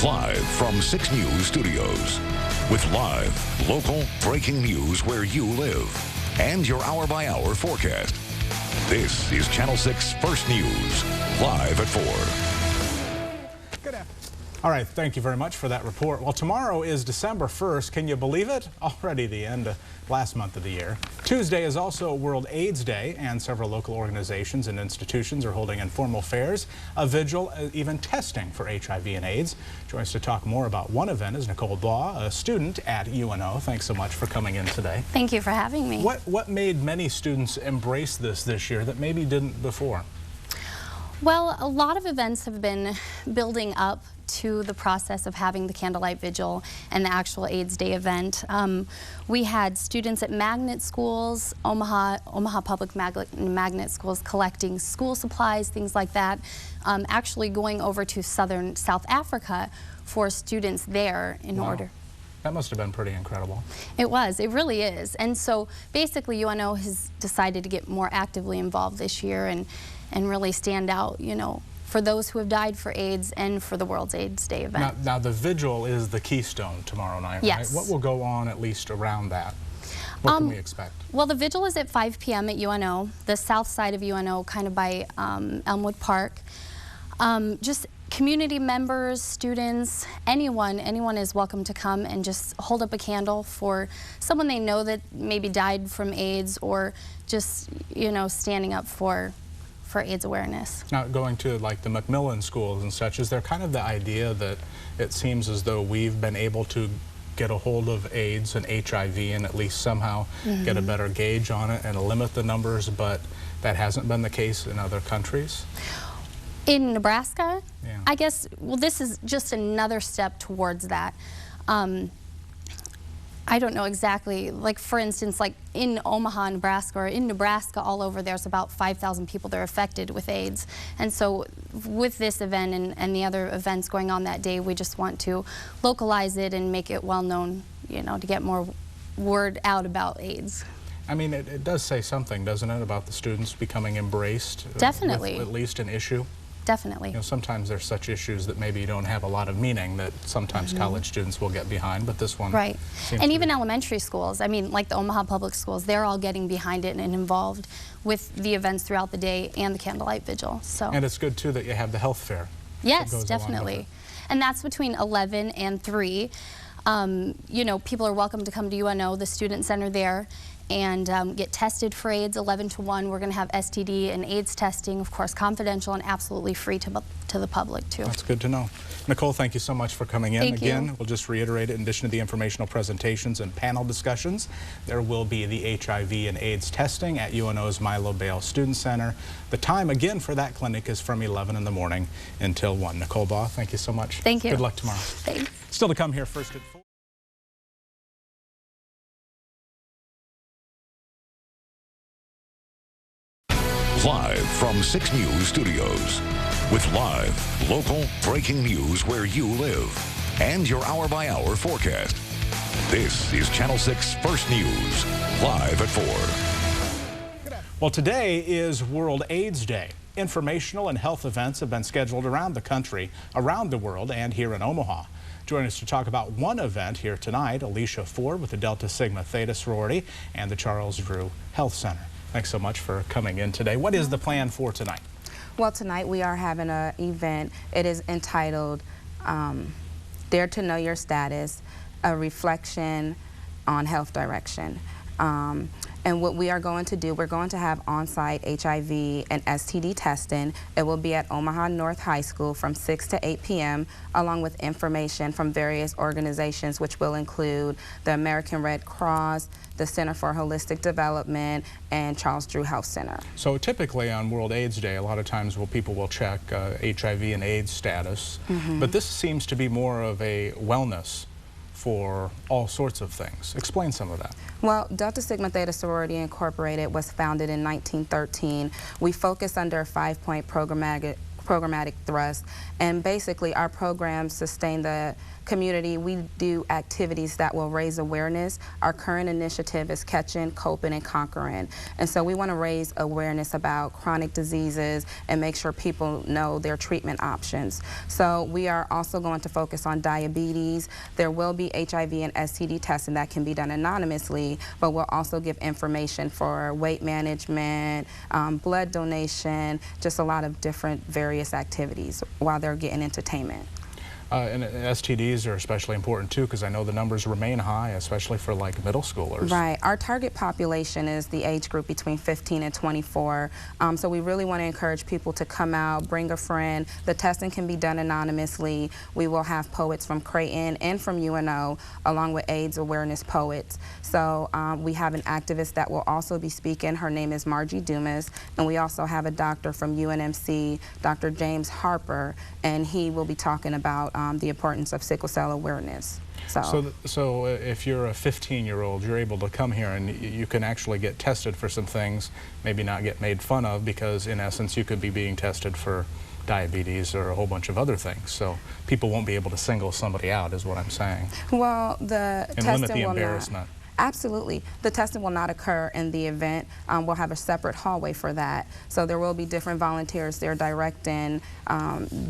Live from 6 News Studios. With live, local, breaking news where you live. And your hour-by-hour forecast. This is Channel 6 First News. Live at 4. Good afternoon. All right, thank you very much for that report. Well, tomorrow is December 1st. Can you believe it? Already the end of last month of the year. Tuesday is also World AIDS Day, and several local organizations and institutions are holding informal fairs, a vigil, even testing for HIV and AIDS. Joining us to talk more about one event is Nicole Baugh, a student at UNO. Thanks so much for coming in today. Thank you for having me. What made many students embrace this year that maybe didn't before? Well, a lot of events have been building up to the process of having the Candlelight Vigil and the actual AIDS Day event. We had students at magnet schools, Omaha Public Magnet Schools, collecting school supplies, things like that, actually going over to South Africa for students there in order. That must have been pretty incredible. It was. It really is. And so basically UNO has decided to get more actively involved this year and really stand out, you know, for those who have died for AIDS and for the World's AIDS Day event. Now the vigil is the keystone tomorrow night, yes. Right? What will go on at least around that? What can we expect? Well, the vigil is at 5 p.m. at UNO, the south side of UNO, kind of by Elmwood Park. Just community members, students, anyone is welcome to come and just hold up a candle for someone they know that maybe died from AIDS, or just, you know, standing up for AIDS awareness. Now, going to like the Macmillan schools and such, is there kind of the idea that it seems as though we've been able to get a hold of AIDS and HIV and at least somehow get a better gauge on it and limit the numbers, but that hasn't been the case in other countries? In Nebraska, yeah. I guess, well, this is just another step towards that. I don't know exactly, like for instance, like in Omaha, Nebraska, or in Nebraska all over, there's about 5,000 people that are affected with AIDS. And so with this event and the other events going on that day, we just want to localize it and make it well known, you know, to get more word out about AIDS. I mean, it does say something, doesn't it, about the students becoming embraced? Definitely. With at least an issue? Definitely. You know, sometimes there's such issues that maybe don't have a lot of meaning that sometimes college students will get behind, but this one right. And even elementary schools, I mean, like the Omaha Public Schools, they're all getting behind it and involved with the events throughout the day and the Candlelight Vigil. So. And it's good too that you have the health fair. Yes, definitely. And that's between 11 and 3. You know, people are welcome to come to UNO, the student center there, and get tested for AIDS 11 to 1. We're going to have STD and AIDS testing, of course, confidential and absolutely free to the public, too. That's good to know. Nicole, thank you so much for coming in. Thank Again, you. We'll just reiterate it. In addition to the informational presentations and panel discussions, there will be the HIV and AIDS testing at UNO's Milo Bale Student Center. The time, again, for that clinic is from 11 in the morning until 1. Nicole Baugh, thank you so much. Thank you. Good luck tomorrow. Thanks. Still to come here first at 4. Live from 6 News Studios. With live, local, breaking news where you live. And your hour-by-hour forecast. This is Channel 6 First News. Live at 4. Well, today is World AIDS Day. Informational and health events have been scheduled around the country, around the world, and here in Omaha. Joining us to talk about one event here tonight, Alicia Ford with the Delta Sigma Theta sorority and the Charles Drew Health Center. Thanks so much for coming in today. What is the plan for tonight? Well, tonight we are having an event. It is entitled Dare to Know Your Status, a reflection on health direction. And what we are going to do, we're going to have on-site HIV and STD testing. It will be at Omaha North High School from 6 to 8 p.m. along with information from various organizations, which will include the American Red Cross, the Center for Holistic Development, and Charles Drew Health Center. So typically on World AIDS Day, a lot of times people will check HIV and AIDS status, but this seems to be more of a wellness for all sorts of things. Explain some of that. Well, Delta Sigma Theta Sorority Incorporated was founded in 1913. We focus under a 5-point programmatic thrust, and basically our programs sustain the community, we do activities that will raise awareness. Our current initiative is Catching, Coping, and Conquering. And so we want to raise awareness about chronic diseases and make sure people know their treatment options. So we are also going to focus on diabetes. There will be HIV and STD testing that can be done anonymously, but we'll also give information for weight management, blood donation, just a lot of different various activities while they're getting entertainment. And STDs are especially important too, because I know the numbers remain high, especially for like middle schoolers. Right. Our target population is the age group between 15 and 24. So we really want to encourage people to come out, bring a friend. The testing can be done anonymously. We will have poets from Creighton and from UNO, along with AIDS awareness poets. So we have an activist that will also be speaking. Her name is Margie Dumas. And we also have a doctor from UNMC, Dr. James Harper, and he will be talking about the importance of sickle cell awareness. So if you're a 15-year-old, you're able to come here and you can actually get tested for some things, maybe not get made fun of, because in essence you could be being tested for diabetes or a whole bunch of other things. So people won't be able to single somebody out, is what I'm saying. Well, the and testing limit the will embarrassment. not. Absolutely. The testing will not occur in the event. We'll have a separate hallway for that. So there will be different volunteers there directing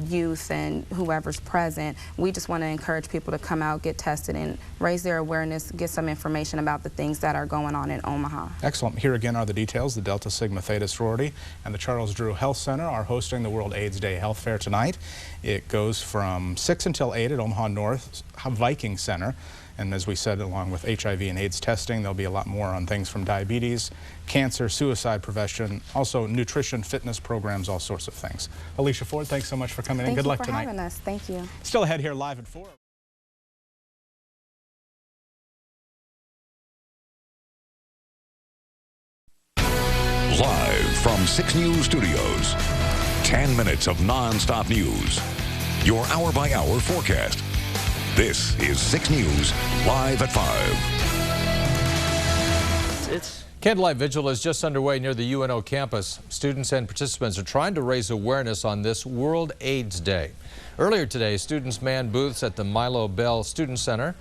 youth and whoever's present. We just want to encourage people to come out, get tested, and raise their awareness, get some information about the things that are going on in Omaha. Excellent. Here again are the details. The Delta Sigma Theta sorority and the Charles Drew Health Center are hosting the World AIDS Day Health Fair tonight. It goes from 6 until 8 at Omaha North Viking Center. And as we said, along with HIV and AIDS testing, there'll be a lot more on things from diabetes, cancer, suicide prevention, also nutrition, fitness programs, all sorts of things. Alicia Ford, thanks so much for coming in. Good luck tonight. Thank you for having us. Thank you. Still ahead here live at 4. Live from 6 News Studios, 10 minutes of non-stop news. Your hour-by-hour forecast. This is 6 News, live at 5. Candlelight Vigil is just underway near the UNO campus. Students and participants are trying to raise awareness on this World AIDS Day. Earlier today, students manned booths at the Milo Bell Student Center.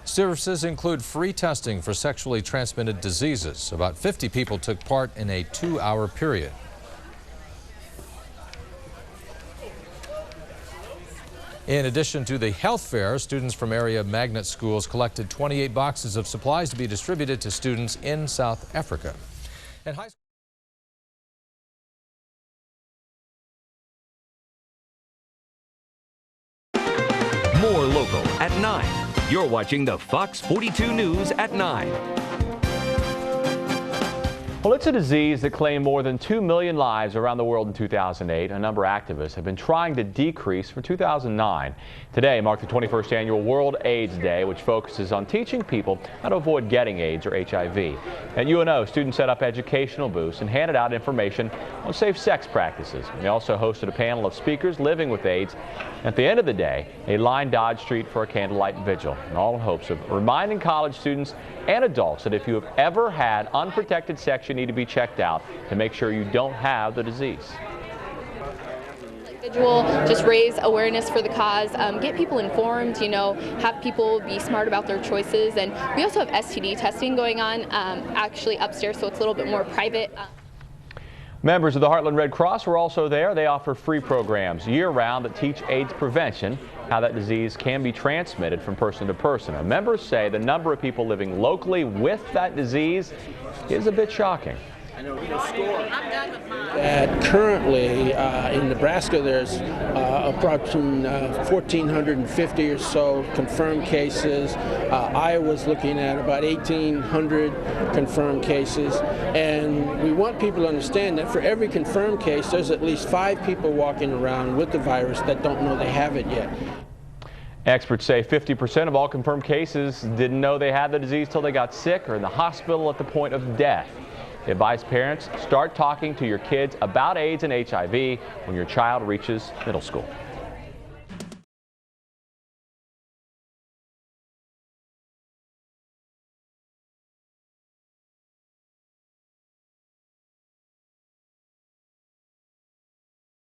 Services include free testing for sexually transmitted diseases. About 50 people took part in a 2-hour period. In addition to the health fair, students from area magnet schools collected 28 boxes of supplies to be distributed to students in South Africa. And more local at 9. You're watching the Fox 42 News at 9. Well, it's a disease that claimed more than 2 million lives around the world in 2008. A number of activists have been trying to decrease from 2009. Today marked the 21st annual World AIDS Day, which focuses on teaching people how to avoid getting AIDS or HIV. At UNO, students set up educational booths and handed out information on safe sex practices. They also hosted a panel of speakers living with AIDS. At the end of the day, they lined Dodge Street for a candlelight vigil, in all hopes of reminding college students and adults that if you have ever had unprotected sex, you need to be checked out to make sure you don't have the disease. Vigil, just raise awareness for the cause, get people informed, have people be smart about their choices. And we also have STD testing going on actually upstairs, so it's a little bit more private. Members of the Heartland Red Cross were also there. They offer free programs year-round that teach AIDS prevention, how that disease can be transmitted from person to person. And members say the number of people living locally with that disease is a bit shocking. Currently in Nebraska there's approximately 1,450 or so confirmed cases. Iowa's looking at about 1,800 confirmed cases, and we want people to understand that for every confirmed case there's at least 5 people walking around with the virus that don't know they have it yet. Experts say 50% of all confirmed cases didn't know they had the disease till they got sick or in the hospital at the point of death. They advise parents, start talking to your kids about AIDS and HIV when your child reaches middle school.